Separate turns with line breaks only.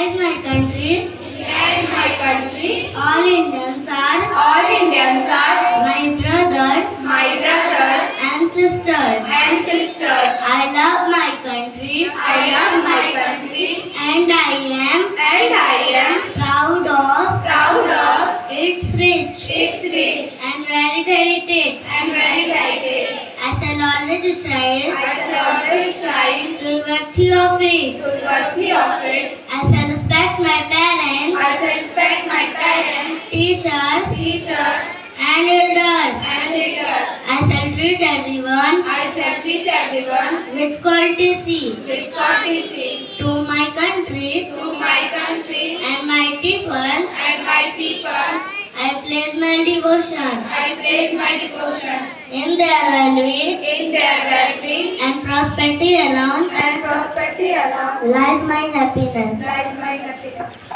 is my country.
India is my country.
All Indians are
All Indians are
my brothers
my brothers
and sisters.
and sisters.
I love my country
I love my country
and I am proud of its rich
its rich
and varied heritage.
and varied heritage.
I shall always strive
I shall always strive
to be worthy of it.
to be worthy of it.
I shall respect my parents,
I shall respect my parents,
teachers
teachers,
and elders.
and leaders.
I shall treat everyone
I shall treat everyone
with courtesy.
with courtesy.
To my country
To my country
and my people,
and my people,
I place my devotion.
I place my devotion.
In their well-being
In their well-being
and prosperity alone
and prosperity alone
lies my happiness.
lies my happiness.